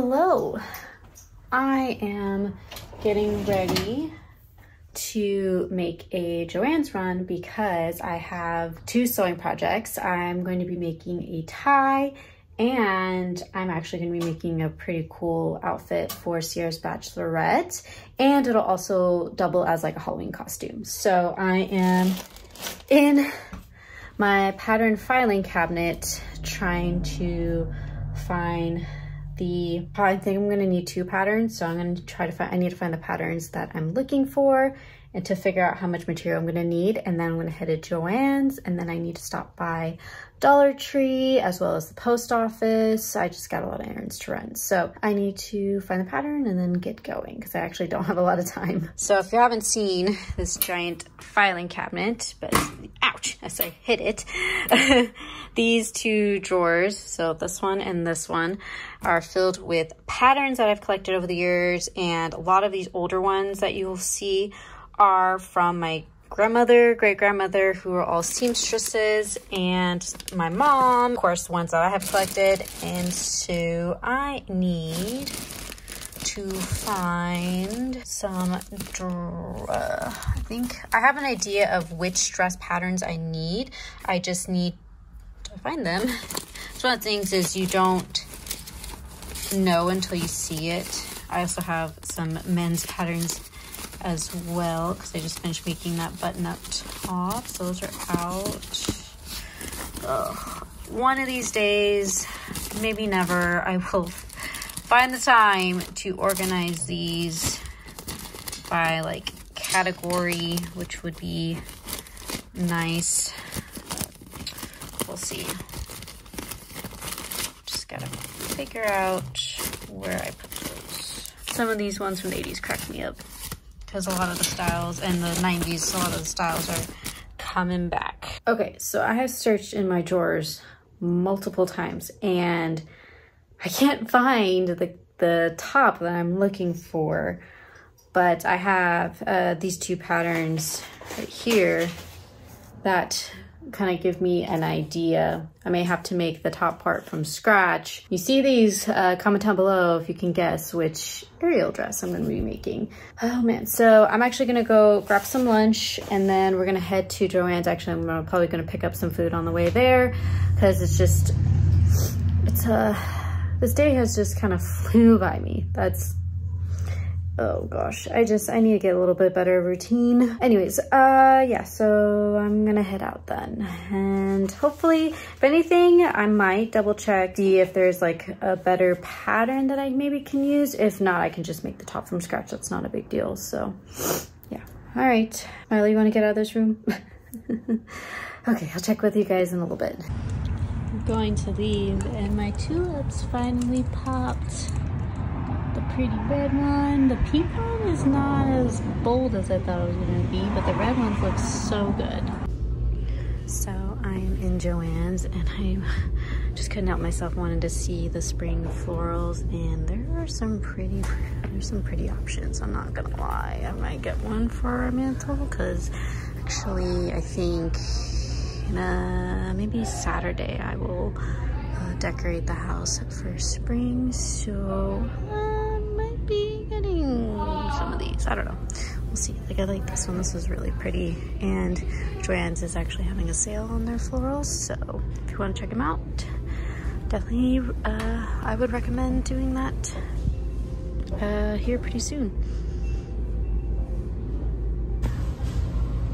Hello. I am getting ready to make a Joann's run because I have two sewing projects. I'm going to be making a tie and I'm actually going to be making a pretty cool outfit for Sierra's bachelorette, and it'll also double as like a Halloween costume. So I am in my pattern filing cabinet trying to find I think I'm gonna need two patterns, so I'm gonna try to find, I need to find the patterns that I'm looking for and to figure out how much material I'm gonna need, and then I'm gonna head to Joann's, and then I need to stop by Dollar Tree as well as the post office. I just got a lot of errands to run, so I need to find the pattern and then get going because I actually don't have a lot of time. So if you haven't seen this giant filing cabinet, but ouch, as I hit it, these two drawers, so this one and this one, are filled with patterns that I've collected over the years, and a lot of these older ones that you'll see are from my grandmother, great-grandmother, who are all seamstresses, and my mom, of course, the ones that I have collected. And so I need to find some, I think I have an idea of which dress patterns I need. I just need to find them. So one of the things is you don't know until you see it. I also have some men's patterns as well because I just finished making that button-up top. So those are out. Ugh. One of these days, maybe never, I will find the time to organize these by like category, which would be nice. We'll see. Just gotta figure out where I put those. Some of these ones from the 80s crack me up because a lot of the styles, and the 90s, a lot of the styles are coming back. Okay, so I have searched in my drawers multiple times and I can't find the top that I'm looking for, but I have these two patterns right here that kind of give me an idea. I may have to make the top part from scratch. You see these, comment down below if you can guess which Ariel dress I'm gonna be making. Oh man, so I'm actually gonna go grab some lunch and then we're gonna head to Joann's. Actually, I'm probably gonna pick up some food on the way there because it's this day has just kind of flew by me. Oh gosh, I need to get a little bit better routine. Anyways, yeah, so I'm gonna head out then. And hopefully, if anything, I might double check, see if there's like a better pattern that I maybe can use. If not, I can just make the top from scratch. That's not a big deal, so yeah. All right, Miley, you wanna get out of this room? Okay, I'll check with you guys in a little bit. I'm going to leave and my tulips finally popped. The pretty red one. The pink one is not as bold as I thought it was going to be, but the red ones look so good. So I'm in Joann's and I just couldn't help myself wanting to see the spring florals, and there are some pretty options. I'm not gonna lie. I might get one for our mantle because actually I think maybe Saturday I will decorate the house for spring, so I might be getting some of these. I don't know, we'll see. Like, I like this one. This is really pretty, and Joann's is actually having a sale on their florals, so if you want to check them out, definitely I would recommend doing that here pretty soon.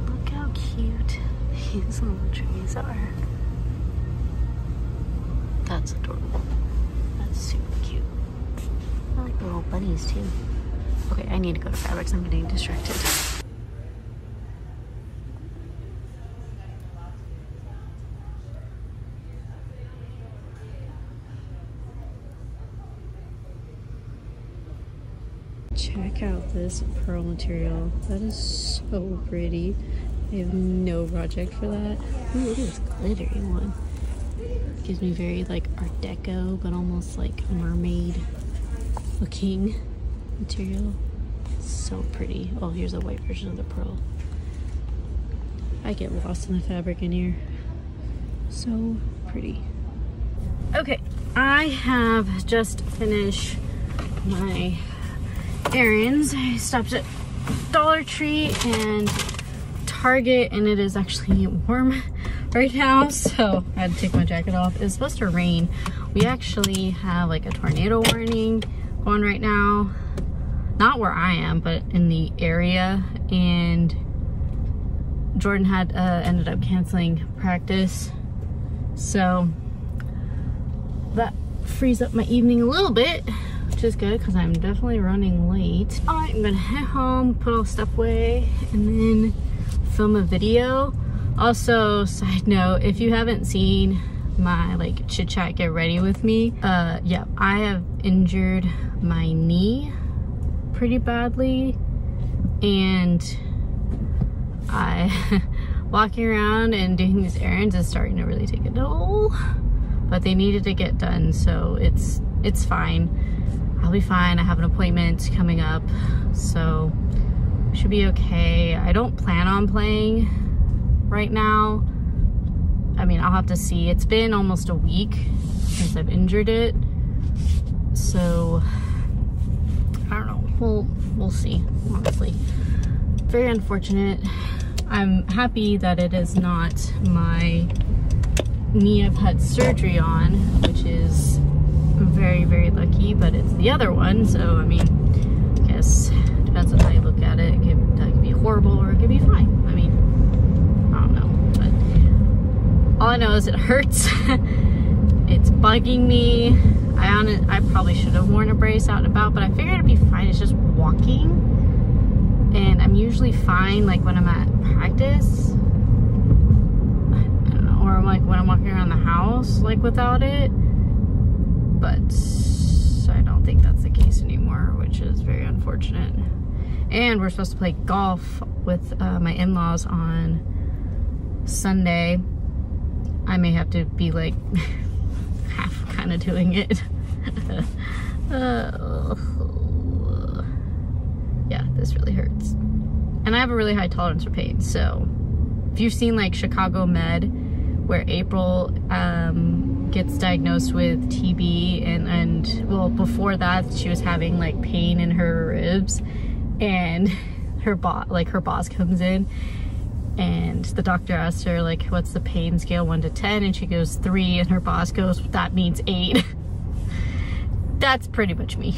Look how cute these little trees are. That's adorable. That's super cute. I like the little bunnies too. Okay, I need to go to fabrics. I'm getting distracted. Check out this pearl material. That is so pretty. I have no project for that. Ooh, look at this glittery one. Gives me very like Art Deco, but almost like mermaid looking material. So pretty. Oh, here's a white version of the pearl. I get lost in the fabric in here. So pretty. Okay, I have just finished my errands. I stopped at Dollar Tree and Target, and it is actually warm right now, so I had to take my jacket off. It's supposed to rain. We actually have like a tornado warning going right now. Not where I am, but in the area. And Jordan had ended up canceling practice, so that frees up my evening a little bit, which is good because I'm definitely running late. I'm gonna head home, put all the stuff away, and then film a video. Also, side note, if you haven't seen my like chit chat get ready with me, yeah, I have injured my knee pretty badly, and walking around and doing these errands is starting to really take a toll, but they needed to get done, so it's fine. I'll be fine. I have an appointment coming up, so should be okay. I don't plan on playing right now. I mean, I'll have to see. It's been almost a week since I've injured it, so I don't know. We'll see, honestly. Very unfortunate. I'm happy that it is not my knee I've had surgery on, which is very, very lucky, but it's the other one, so I mean, I guess depends on how you look at it. That could be horrible or it could be fine. I mean, I don't know, but all I know is it hurts. It's bugging me. I probably should have worn a brace out and about, but I figured it'd be fine. It's just walking, and I'm usually fine like when I'm at practice. I don't know, or like when I'm walking around the house like without it, but I don't think that's the case anymore, which is very unfortunate. And we're supposed to play golf with my in-laws on Sunday. I may have to be like half kind of doing it. Yeah, this really hurts. And I have a really high tolerance for pain, so if you've seen like Chicago Med, where April gets diagnosed with TB, and well, before that she was having like pain in her ribs, and her boss comes in and the doctor asks her like, what's the pain scale 1 to 10, and she goes 3, and her boss goes, that means 8. That's pretty much me.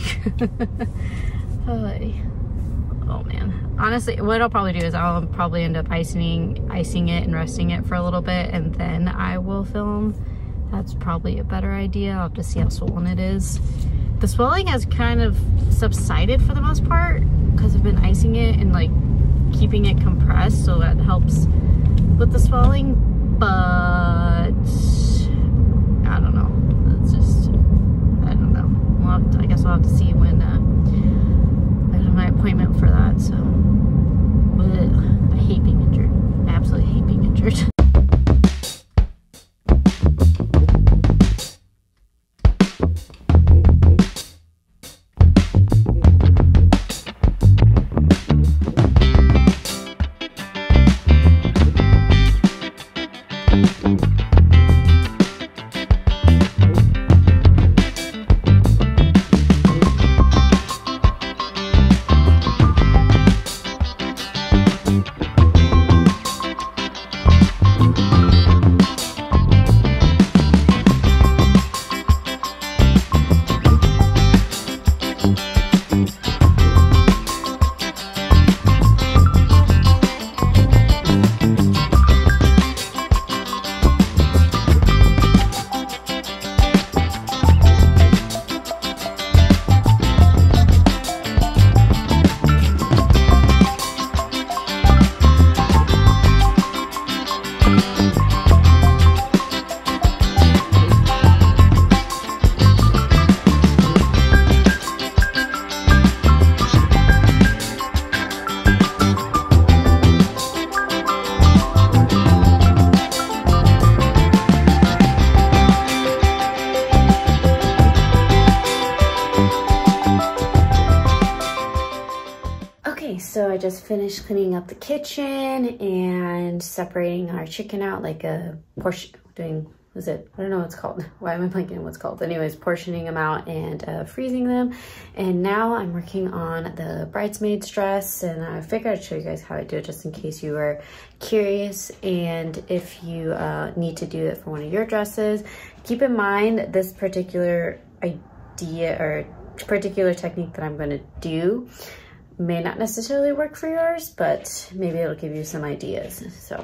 Oh man, honestly what I'll probably do is I'll probably end up icing it and resting it for a little bit, and then I will film. That's probably a better idea. I'll have to see how swollen it is. The swelling has kind of subsided for the most part because I've been icing it and like keeping it compressed, so that helps with the swelling, but I don't know. It's just, I don't know. I guess we'll have to see when I have my appointment for that, so. Ugh, I hate being injured. I absolutely hate being injured. So I just finished cleaning up the kitchen and separating our chicken out like a portion, doing is it? I don't know what it's called. Why am I blanking on what's called? Anyways, portioning them out and freezing them. And now I'm working on the bridesmaid's dress, and I figured I'd show you guys how I do it just in case you are curious. And if you need to do it for one of your dresses, keep in mind this particular idea or particular technique that I'm gonna do may not necessarily work for yours, but maybe it'll give you some ideas. So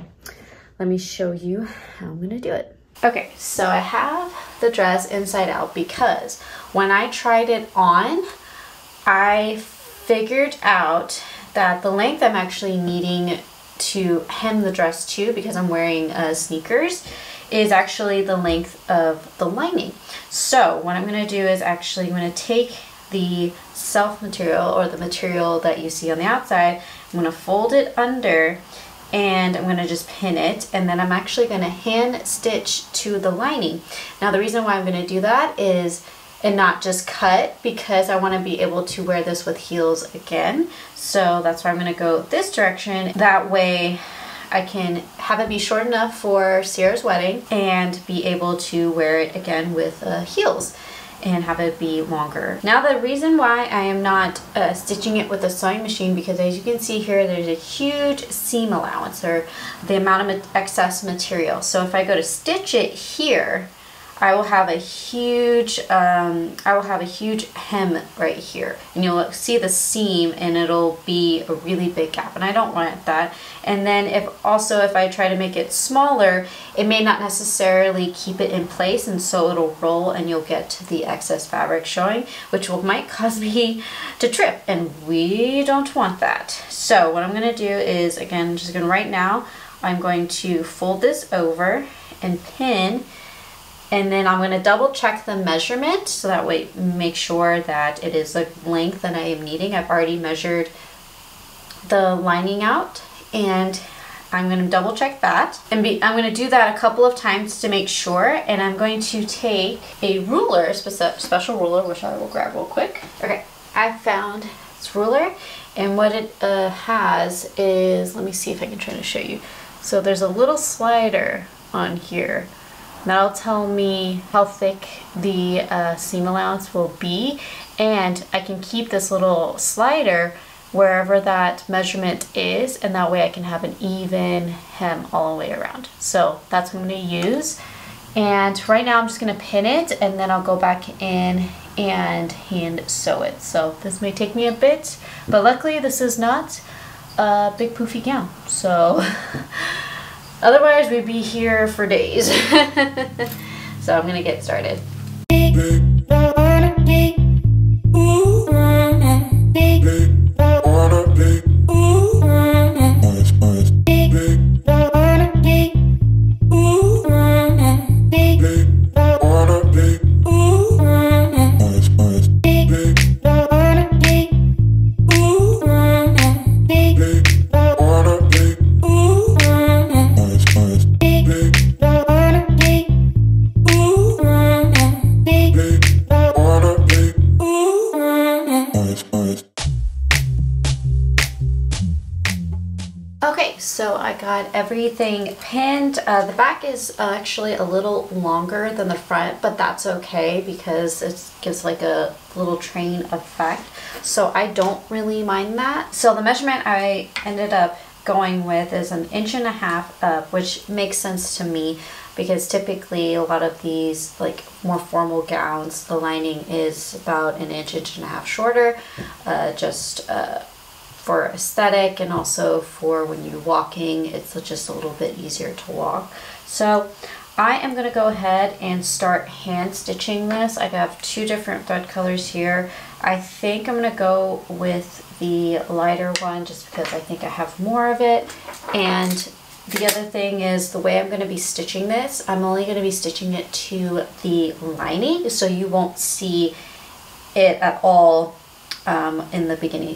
let me show you how I'm gonna do it. Okay, so I have the dress inside out because when I tried it on, I figured out that the length I'm actually needing to hem the dress to, because I'm wearing sneakers, is actually the length of the lining. So what I'm gonna do is actually I'm gonna take the self material, or the material that you see on the outside, I'm gonna fold it under, and I'm gonna just pin it, and then I'm actually gonna hand stitch to the lining. Now the reason why I'm gonna do that is, and not just cut, because I wanna be able to wear this with heels again. So that's why I'm gonna go this direction. That way I can have it be short enough for Sierra's wedding and be able to wear it again with heels and have it be longer. Now the reason why I am not stitching it with a sewing machine, because as you can see here, there's a huge seam allowance, or the amount of excess material. So if I go to stitch it here, I will have a huge hem right here, and you'll see the seam, and it'll be a really big gap, and I don't want that. And then if I try to make it smaller, it may not necessarily keep it in place, and so it'll roll, and you'll get the excess fabric showing, which might cause me to trip, and we don't want that. So what I'm gonna do is, again, just gonna right now, I'm going to fold this over and pin. And then I'm going to double check the measurement, so that way make sure that it is the length that I am needing. I've already measured the lining out, and I'm going to double check that. And I'm going to do that a couple of times to make sure. And I'm going to take a ruler, special ruler, which I will grab real quick. Okay, I found this ruler, and what it has is, let me see if I can try to show you. So there's a little slider on here. That'll tell me how thick the seam allowance will be, and I can keep this little slider wherever that measurement is, and that way I can have an even hem all the way around. So that's what I'm going to use, and right now I'm just going to pin it, and then I'll go back in and hand sew it. So this may take me a bit, but luckily this is not a big poofy gown, so otherwise we'd be here for days. So I'm gonna get started. Okay, so I got everything pinned. The back is actually a little longer than the front, but that's okay because it gives like a little train effect. So I don't really mind that. So the measurement I ended up going with is 1.5 inches up, which makes sense to me because typically a lot of these like more formal gowns, the lining is about 1 inch, 1.5 inches shorter, just for aesthetic, and also for when you're walking, it's just a little bit easier to walk. So I am going to go ahead and start hand stitching this. I have 2 different thread colors here. I think I'm going to go with the lighter one just because I think I have more of it. And the other thing is the way I'm going to be stitching this, I'm only going to be stitching it to the lining, so you won't see it at all in the beginning,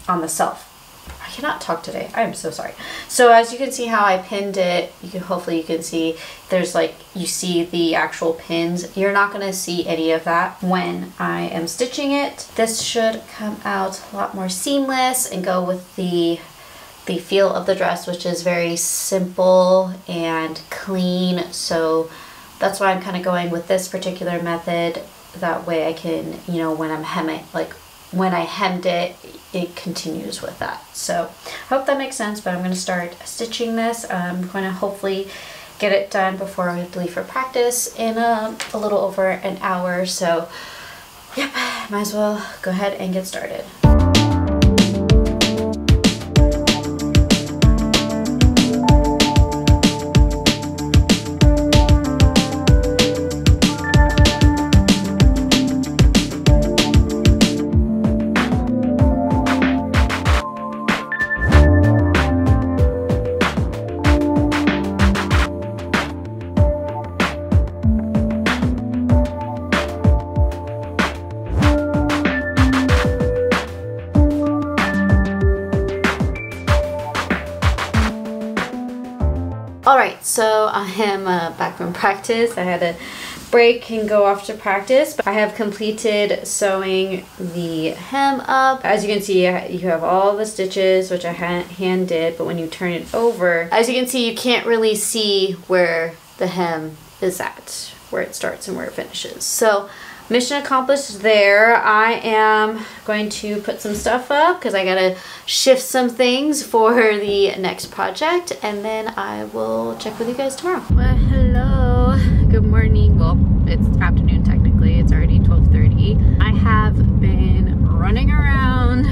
on the self. I cannot talk today. I am so sorry. So as you can see how I pinned it, hopefully you can see there's like, you see the actual pins. You're not going to see any of that when I am stitching it. This should come out a lot more seamless and go with the feel of the dress, which is very simple and clean. So that's why I'm kind of going with this particular method. That way I can, you know, when I'm hemming, like when I hemmed it, it continues with that. So I hope that makes sense, but I'm going to start stitching this. I'm going to hopefully get it done before I leave for practice in a little over an hour. So yep, might as well go ahead and get started. Alright, so I am back from practice. I had to break and go off to practice, but I have completed sewing the hem up. As you can see, you have all the stitches, which I hand did, but when you turn it over, as you can see, you can't really see where the hem is at, where it starts and where it finishes. So mission accomplished there. I am going to put some stuff up because I gotta shift some things for the next project, and then I will check with you guys tomorrow. Well, hello, good morning. Well, it's afternoon technically. It's already 12:30. I have been running around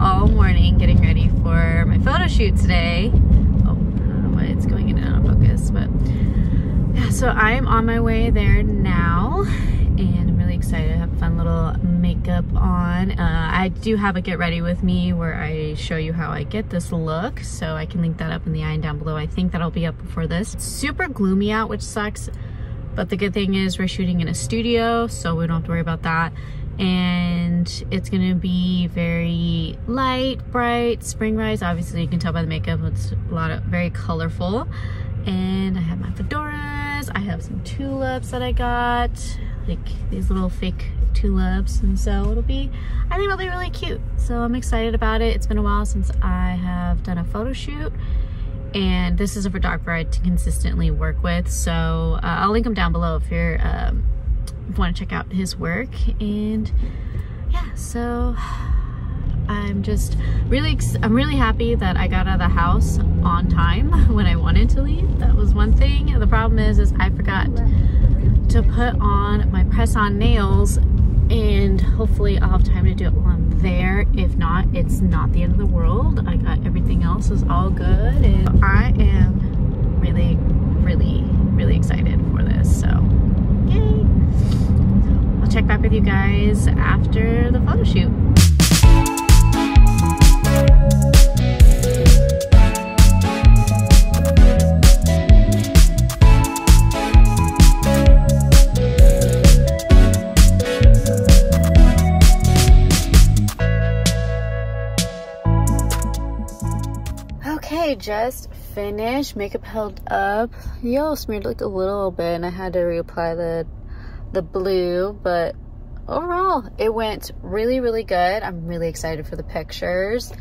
all morning getting ready for my photo shoot today. Oh, I don't know why it's going in and out of focus, but yeah, so I am on my way there now. And I'm really excited. I have a fun little makeup on. I do have a get ready with me where I show you how I get this look, so I can link that up in the eye and down below. I think that'll be up before this. It's super gloomy out, which sucks, but the good thing is we're shooting in a studio, so we don't have to worry about that. And it's gonna be very light, bright, spring rise. Obviously you can tell by the makeup, it's a lot of very colorful. And I have my fedoras. I have some tulips that I got, like these little fake tulips, and so I think it'll be really cute. So I'm excited about it. It's been a while since I have done a photo shoot, and this is a photographer I consistently work with, so I'll link him down below if you want to check out his work. And yeah, so I'm just I'm really happy that I got out of the house on time when I wanted to leave. That was one thing. The problem is I forgot to put on my press-on nails, and hopefully I'll have time to do it while I'm there. If not, it's not the end of the world. I got everything else is all good, and I am really, really, really excited for this. So yay! I'll check back with you guys after the photo shoot. Okay, just finished. Makeup held up. Yellow smeared like a little bit, and I had to reapply the blue, but overall it went really, really good. I'm really excited for the pictures,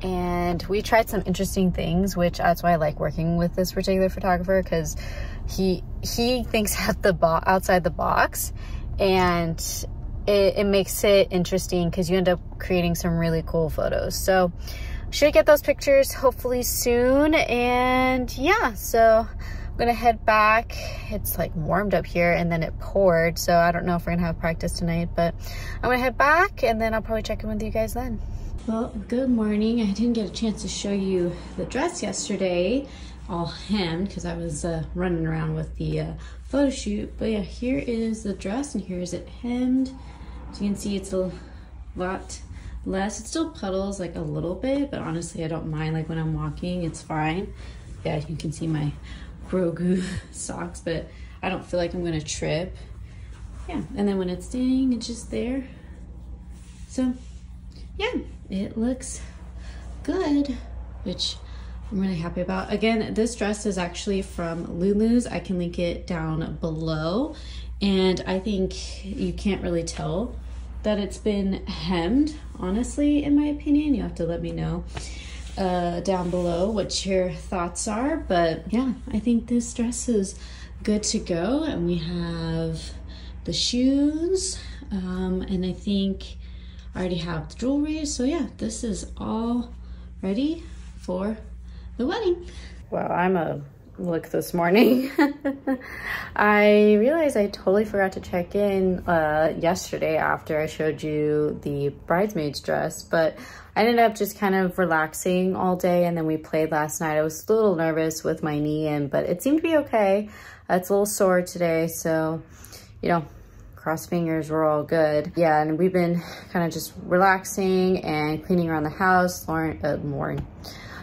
and we tried some interesting things, which that's why I like working with this particular photographer, because he thinks outside the box, and it makes it interesting because you end up creating some really cool photos. So should get those pictures hopefully soon. And yeah, so I'm gonna head back. It's like warmed up here and then it poured, so I don't know if we're gonna have practice tonight, but I'm gonna head back and then I'll probably check in with you guys then. Well, good morning. I didn't get a chance to show you the dress yesterday, all hemmed, because I was running around with the photo shoot. But yeah, here is the dress and here is it hemmed. As you can see, it's a lot less. It still puddles like a little bit, but honestly I don't mind. Like when I'm walking, it's fine. Yeah, you can see my Grogu socks, but I don't feel like I'm gonna trip. Yeah, and then when it's standing, it's just there. So yeah, it looks good, which I'm really happy about. Again, this dress is actually from Lulu's. I can link it down below, and I think you can't really tell that it's been hemmed, honestly, in my opinion. You have to let me know down below what your thoughts are, but yeah, I think this dress is good to go, and we have the shoes, and I think I already have the jewelry. So yeah, this is all ready for the wedding. Well, I'm a look this morning. I realized I totally forgot to check in yesterday after I showed you the bridesmaid's dress, but I ended up just kind of relaxing all day, and then we played last night. I was a little nervous with my knee, but it seemed to be okay. It's a little sore today, so, you know, cross fingers, we're all good. Yeah, and we've been kind of just relaxing and cleaning around the house.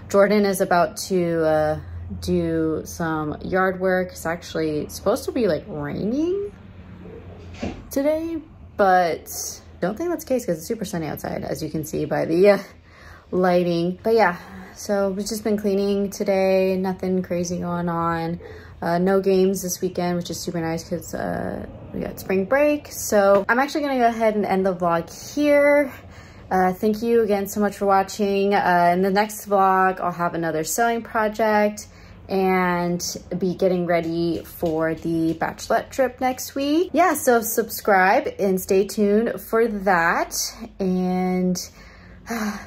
Jordan is about to do some yard work. It's actually supposed to be like raining today, but don't think that's the case because it's super sunny outside, as you can see by the lighting. But yeah, so we've just been cleaning today, nothing crazy going on. No games this weekend, which is super nice because we got spring break. So I'm actually gonna go ahead and end the vlog here. Thank you again so much for watching. In the next vlog, I'll have another sewing project and be getting ready for the bachelorette trip next week. Yeah, so subscribe and stay tuned for that. And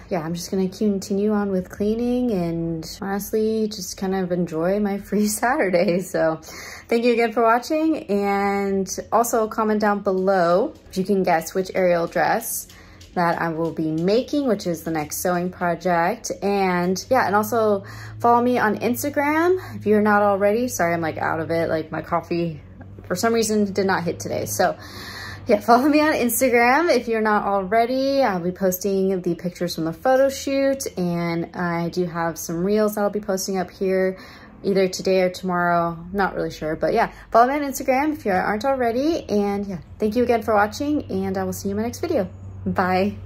yeah, I'm just gonna continue on with cleaning and honestly just kind of enjoy my free Saturday. So thank you again for watching, and also comment down below if you can guess which Ariel dress that I will be making, which is the next sewing project. And yeah, and also follow me on Instagram if you're not already. Sorry, I'm like out of it. Like my coffee for some reason did not hit today. So yeah, follow me on Instagram if you're not already. I'll be posting the pictures from the photo shoot, and I do have some reels that I'll be posting up here either today or tomorrow, not really sure. But yeah, follow me on Instagram if you aren't already. And yeah, thank you again for watching, and I will see you in my next video. Bye.